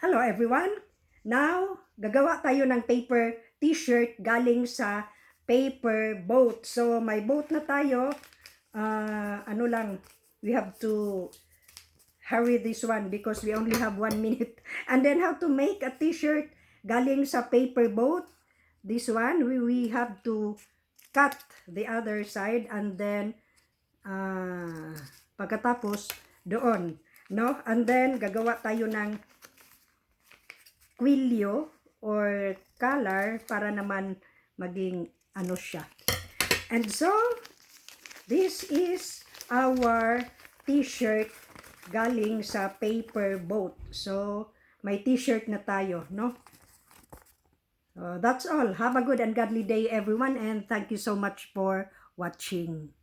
Hello everyone! Now, gagawa tayo ng paper t-shirt galing sa paper boat. So, may boat na tayo. We have to hurry this one because we only have 1 minute. And then how to make a t-shirt galing sa paper boat. This one, we have to cut the other side and then pagkatapos doon, no? And then gagawa tayo ng kwilyo or color para naman maging ano siya. And so, this is our t-shirt galing sa paper boat. So, may t-shirt na tayo, no? That's all. Have a good and godly day, everyone, and thank you so much for watching.